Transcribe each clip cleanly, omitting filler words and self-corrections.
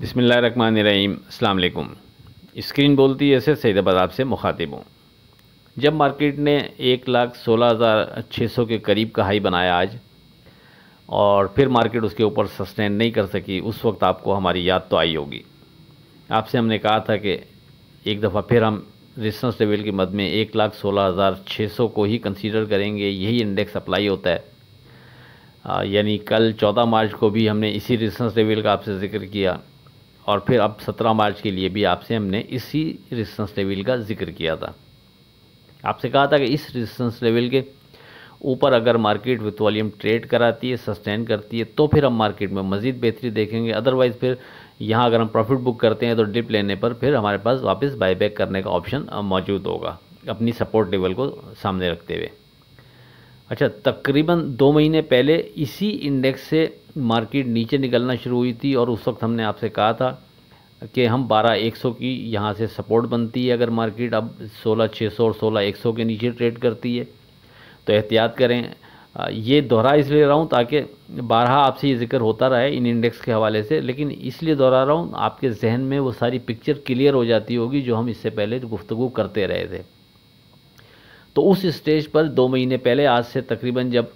बिस्मिल्लाहिर्रहमानिर्रहीम। अस्सलाम वालेकुम। स्क्रीन बोलती है ऐसे सैयदाबाद आपसे मुखातिब हूँ। जब मार्केट ने 1,16,600 के करीब का हाई बनाया आज और फिर मार्केट उसके ऊपर सस्टेन नहीं कर सकी, उस वक्त आपको हमारी याद तो आई होगी। आपसे हमने कहा था कि एक दफ़ा फिर हम रेजिस्टेंस लेवल के मद में 1,16,600 को ही कंसीडर करेंगे। यही इंडेक्स अप्लाई होता है। यानी कल 14 मार्च को भी हमने इसी रेजिस्टेंस लेवल का आपसे ज़िक्र किया और फिर अब 17 मार्च के लिए भी आपसे हमने इसी रेजिस्टेंस लेवल का जिक्र किया था। आपसे कहा था कि इस रेजिस्टेंस लेवल के ऊपर अगर मार्केट विथ वॉल्यूम ट्रेड कराती है, सस्टेन करती है, तो फिर हम मार्केट में मज़ीद बेहतरी देखेंगे। अदरवाइज़ फिर यहाँ अगर हम प्रॉफिट बुक करते हैं तो डिप लेने पर फिर हमारे पास वापस बाईबैक करने का ऑप्शन मौजूद होगा, अपनी सपोर्ट लेवल को सामने रखते हुए। अच्छा, तकरीबन 2 महीने पहले इसी इंडेक्स से मार्केट नीचे निकलना शुरू हुई थी और उस वक्त हमने आपसे कहा था कि हम 12,100 की यहाँ से सपोर्ट बनती है। अगर मार्केट अब 16,600 और 16,100 के नीचे ट्रेड करती है तो एहतियात करें। ये दोहरा इसलिए रहा हूँ ताकि बारहा आपसे ये जिक्र होता रहे इन इंडेक्स के हवाले से, लेकिन इसलिए दोहरा रहा हूँ आपके जहन में वो सारी पिक्चर क्लियर हो जाती होगी जो हम इससे पहले गुफ्तगू करते रहे थे। तो उस स्टेज पर 2 महीने पहले आज से तकरीबन जब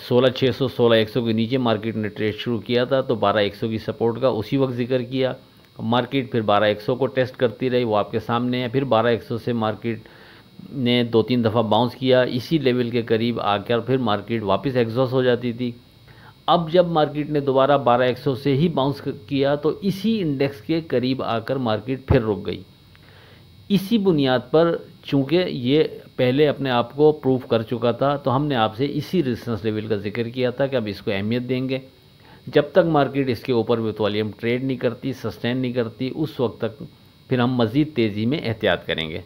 16,600 16,100 के नीचे मार्केट ने ट्रेड शुरू किया था तो 12,100 की सपोर्ट का उसी वक्त जिक्र किया। मार्केट फिर 12,100 को टेस्ट करती रही, वो आपके सामने है। फिर 12,100 से मार्केट ने 2-3 दफ़ा बाउंस किया, इसी लेवल के करीब आकर फिर मार्केट वापस एग्जॉस्ट हो जाती थी। अब जब मार्केट ने दोबारा 12,100 से ही बाउंस किया तो इसी इंडेक्स के करीब आकर मार्केट फिर रुक गई। इसी बुनियाद पर चूँकि ये पहले अपने आप को प्रूव कर चुका था तो हमने आपसे इसी रेजिस्टेंस लेवल का जिक्र किया था कि अब इसको अहमियत देंगे। जब तक मार्केट इसके ऊपर विथ वॉल्यूम ट्रेड नहीं करती, सस्टेन नहीं करती, उस वक्त तक फिर हम मज़ीद तेज़ी में एहतियात करेंगे।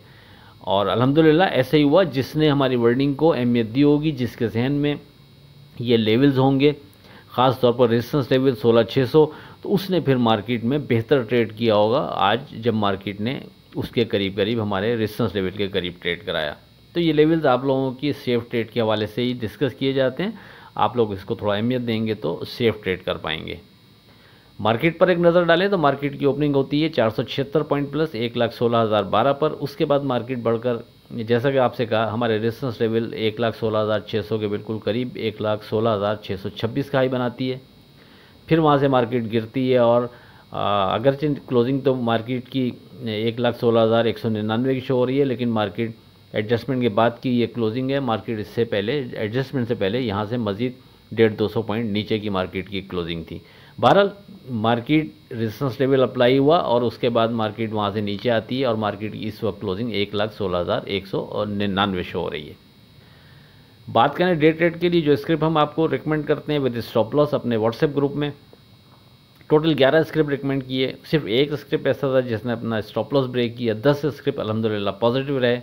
और अल्हम्दुलिल्लाह ऐसा ही हुआ। जिसने हमारी वर्डिंग को अहमियत दी होगी, जिसके जहन में ये लेवल्स होंगे, ख़ास तौर पर रेजिस्टेंस लेवल 16,600, तो उसने फिर मार्केट में बेहतर ट्रेड किया होगा आज जब मार्केट ने उसके करीब करीब हमारे रेजिस्टेंस लेवल के करीब ट्रेड कराया। तो ये लेवल्स आप लोगों की सेफ ट्रेड के हवाले से ही डिस्कस किए जाते हैं। आप लोग इसको थोड़ा अहमियत देंगे तो सेफ ट्रेड कर पाएंगे। मार्केट पर एक नज़र डालें तो मार्केट की ओपनिंग होती है 476 पॉइंट प्लस 1,16,012 पर। उसके बाद मार्केट बढ़कर, जैसा कि आपसे कहा, हमारे रेजिस्टेंस लेवल 1,16,600 के बिल्कुल करीब 1,16,626 का हाई बनाती है। फिर वहाँ से मार्केट गिरती है और अगरचे क्लोजिंग तो मार्केट की 1,16,199 की शो हो रही है, लेकिन मार्केट एडजस्टमेंट के बाद की ये क्लोजिंग है। मार्केट इससे पहले, एडजस्टमेंट से पहले, यहाँ से मज़ीद 150-200 पॉइंट नीचे की मार्केट की क्लोजिंग थी। बहरहाल मार्केट रेजिस्टेंस लेवल अप्लाई हुआ और उसके बाद मार्केट वहाँ से नीचे आती है और मार्केट की इस वक्त क्लोजिंग 1,16,199 शो हो रही है। बात करें डे ट्रेड के लिए जो स्क्रिप्ट हम आपको रिकमेंड करते हैं विद स्टॉप लॉस अपने व्हाट्सएप ग्रुप में, टोटल 11 स्क्रिप्ट रिकमेंड किए। सिर्फ एक स्क्रिप्ट ऐसा था जिसने अपना स्टॉप लॉस ब्रेक किया। 10 स्क्रिप्ट अल्हम्दुलिल्लाह पॉजिटिव रहे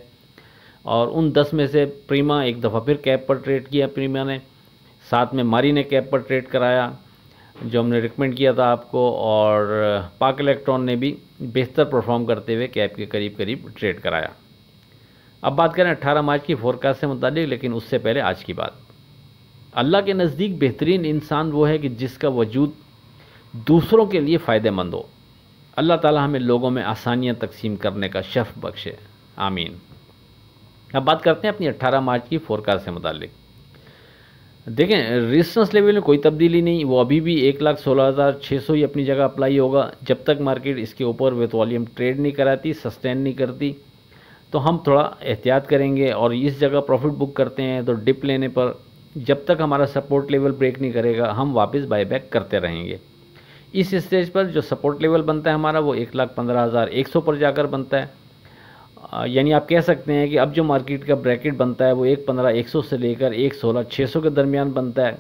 और उन 10 में से प्रीमा एक दफ़ा फिर कैप पर ट्रेड किया प्रीमा ने, साथ में मारी ने कैप पर ट्रेड कराया जो हमने रिकमेंड किया था आपको, और पाक इलेक्ट्रॉन ने भी बेहतर परफॉर्म करते हुए कैप के करीब करीब ट्रेड कराया। अब बात करें 18 मार्च की फोरकास्ट से मुतालिक, लेकिन उससे पहले आज की बात। अल्लाह के नज़दीक बेहतरीन इंसान वो है कि जिसका वजूद दूसरों के लिए फ़ायदेमंद हो। अल्लाह ताला हमें लोगों में आसानियाँ तकसीम करने का शर्फ बख्शे, आमीन। अब बात करते हैं अपनी 18 मार्च की फोरकास्ट से मुतालिक। देखें, रेजिस्टेंस लेवल में कोई तब्दीली नहीं, वो अभी भी 1,16,600 ही अपनी जगह अप्लाई होगा। जब तक मार्केट इसके ऊपर विथ वॉल्यूम ट्रेड नहीं कराती, सस्टेन नहीं करती, तो हम थोड़ा एहतियात करेंगे और इस जगह प्रॉफिट बुक करते हैं तो डिप लेने पर जब तक हमारा सपोर्ट लेवल ब्रेक नहीं करेगा हम वापस बाईबैक करते रहेंगे। इस स्टेज पर जो सपोर्ट लेवल बनता है हमारा वो 1,15,100 पर जाकर बनता है। यानी आप कह सकते हैं कि अब जो मार्केट का ब्रैकेट बनता है वो 1,15,100 से लेकर 1,16,600 के दरमियान बनता है।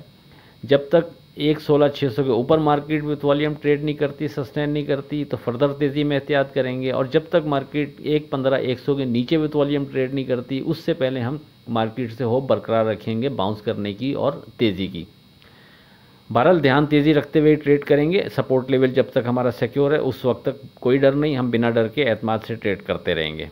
जब तक 1,16,600 के ऊपर मार्केट विथ वॉल्यूम ट्रेड नहीं करती, सस्टेन नहीं करती, तो फर्दर तेज़ी में एहतियात करेंगे। और जब तक मार्केट 1,15,100 के नीचे विथ वॉल्यूम ट्रेड नहीं करती, उससे पहले हम मार्केट से होप बरकरार रखेंगे बाउंस करने की और तेज़ी की। बहरहाल ध्यान तेज़ी रखते हुए ट्रेड करेंगे। सपोर्ट लेवल जब तक हमारा सिक्योर है उस वक्त तक कोई डर नहीं, हम बिना डर के एतमाद से ट्रेड करते रहेंगे।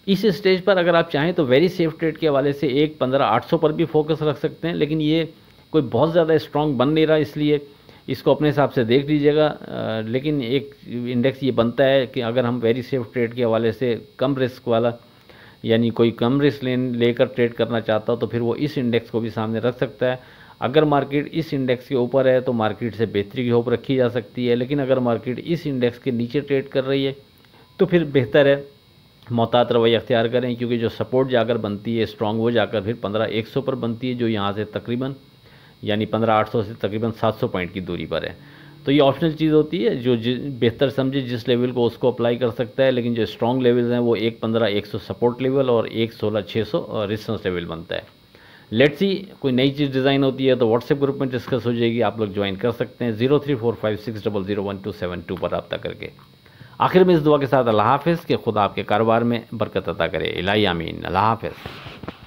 इस स्टेज पर अगर आप चाहें तो वेरी सेफ ट्रेड के हवाले से 1,15,800 पर भी फोकस रख सकते हैं, लेकिन ये कोई बहुत ज़्यादा स्ट्रॉन्ग बन नहीं रहा, इसलिए इसको अपने हिसाब से देख लीजिएगा। लेकिन एक इंडेक्स ये बनता है कि अगर हम वेरी सेफ ट्रेड के हवाले से कम रिस्क वाला, यानी कोई कम रिस्क लेकर ट्रेड करना चाहता हो तो फिर वो इस इंडेक्स को भी सामने रख सकता है। अगर मार्केट इस इंडेक्स के ऊपर है तो मार्केट से बेहतरी की होप रखी जा सकती है, लेकिन अगर मार्केट इस इंडेक्स के नीचे ट्रेड कर रही है तो फिर बेहतर है मोहतात रवैया अख्तियार करें, क्योंकि जो सपोर्ट जाकर बनती है स्ट्रॉन्ग, वो जाकर फिर 15,100 पर बनती है, जो यहाँ से तकरीबन यानी 15,800 से तकरीबन 700 पॉइंट की दूरी पर है। तो ये ऑप्शनल चीज़ होती है, जो बेहतर समझे जिस लेवल को उसको अप्लाई कर सकता है, लेकिन जो स्ट्रॉन्ग लेवल्स हैं वो 1,15,100 सपोर्ट लेवल और 1,16,600 रेजिस्टेंस लेवल बनता है। लेट्स सी कोई नई चीज़ डिज़ाइन होती है तो व्हाट्सएप ग्रुप में डिस्कस हो जाएगी, आप लोग ज्वाइन कर सकते हैं 0345600172 पर रब्ता करके। आखिर में इस दुआ के साथ अल्लाह हाफ़िज़ कि खुदा आपके कारोबार में बरकत अता करे। इलाही आमीन। अल्लाह हाफ़िज़।